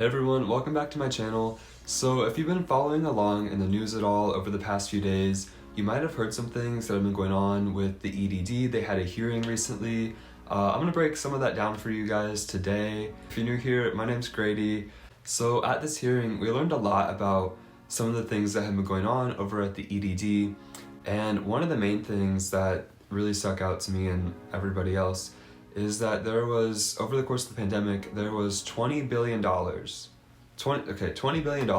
Hey everyone, welcome back to my channel. So if you've been following along in the news at all over the past few days, you might have heard some things that have been going on with the EDD. They had a hearing recently. I'm gonna break some of that down for you guys today. If you're new here, my name's Grady. So at this hearing, we learned a lot about some of the things that have been going on over at the EDD. And one of the main things that really stuck out to me and everybody else is that there was, over the course of the pandemic, there was $20 billion, $20 billion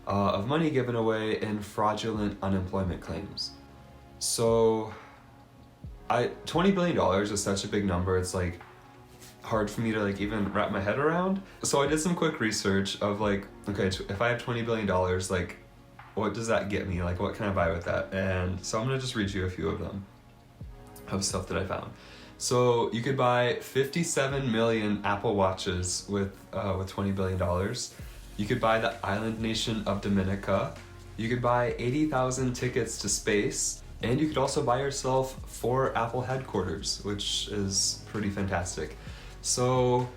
of money given away in fraudulent unemployment claims. So, $20 billion is such a big number, it's like hard for me to even wrap my head around. So I did some quick research of okay, if I have $20 billion, what does that get me? What can I buy with that? And so I'm gonna just read you a few of them, of stuff that I found. So you could buy 57 million Apple Watches with $20 billion. You could buy the island nation of Dominica. You could buy 80,000 tickets to space. And you could also buy yourself 4 Apple headquarters, which is pretty fantastic. So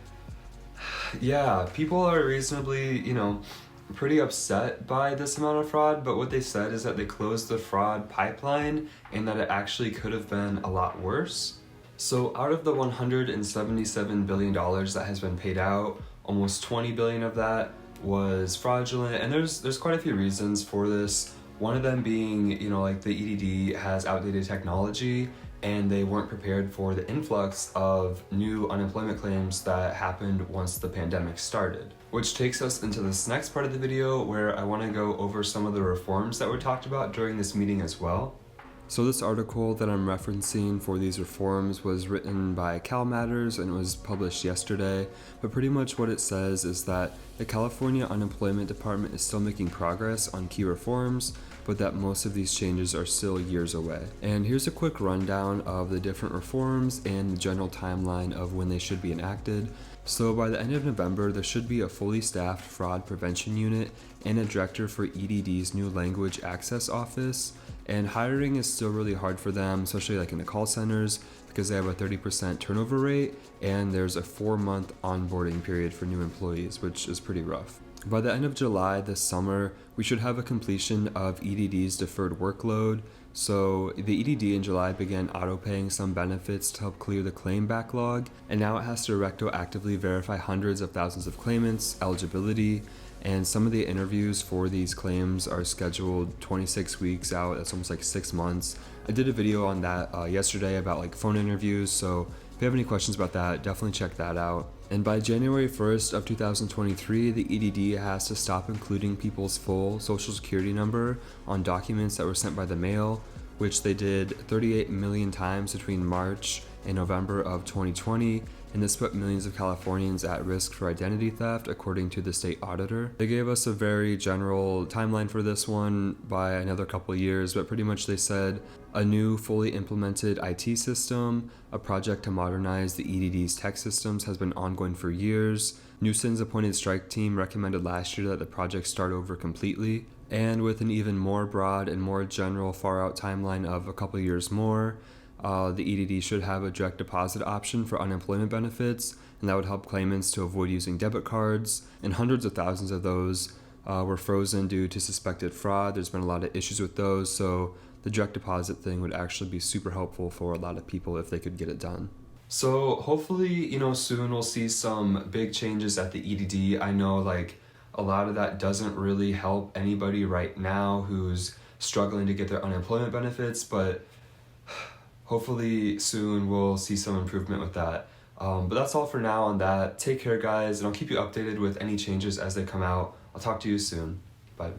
yeah, people are reasonably, pretty upset by this amount of fraud, but what they said is that they closed the fraud pipeline and that it actually could have been a lot worse. So out of the $177 billion that has been paid out, almost $20 billion of that was fraudulent, and there's quite a few reasons for this. One of them being, the EDD has outdated technology and they weren't prepared for the influx of new unemployment claims that happened once the pandemic started. Which takes us into this next part of the video where I want to go over some of the reforms that were talked about during this meeting as well. So this article that I'm referencing for these reforms was written by Cal Matters and it was published yesterday, but pretty much what it says is that the California Unemployment Department is still making progress on key reforms, but that most of these changes are still years away. And here's a quick rundown of the different reforms and the general timeline of when they should be enacted. So by the end of November, there should be a fully staffed fraud prevention unit and a director for EDD's new language access office. And hiring is still really hard for them, especially in the call centers, because they have a 30% turnover rate and there's a 4-month onboarding period for new employees, which is pretty rough. By the end of July this summer, we should have a completion of EDD's deferred workload. So the EDD in July began auto-paying some benefits to help clear the claim backlog, and now it has to retroactively verify hundreds of thousands of claimants' eligibility, and some of the interviews for these claims are scheduled 26 weeks out. That's almost 6 months. I did a video on that yesterday about phone interviews, so if you have any questions about that, definitely check that out. And by January 1st of 2023, the EDD has to stop including people's full social security number on documents that were sent by the mail, which they did 38 million times between March and November of 2020, and this put millions of Californians at risk for identity theft, according to the state auditor. They gave us a very general timeline for this one by another couple years, but pretty much they said a new fully implemented IT system, a project to modernize the EDD's tech systems has been ongoing for years. Newsom's appointed strike team recommended last year that the project start over completely, and with an even more broad and more general far-out timeline of a couple years more, the EDD should have a direct deposit option for unemployment benefits, and that would help claimants to avoid using debit cards, and hundreds of thousands of those were frozen due to suspected fraud. There's been a lot of issues with those, so the direct deposit thing would actually be super helpful for a lot of people if they could get it done. So hopefully, soon we'll see some big changes at the EDD. I know a lot of that doesn't really help anybody right now who's struggling to get their unemployment benefits, but hopefully soon we'll see some improvement with that. But that's all for now on that. Take care, guys, and I'll keep you updated with any changes as they come out. I'll talk to you soon. Bye.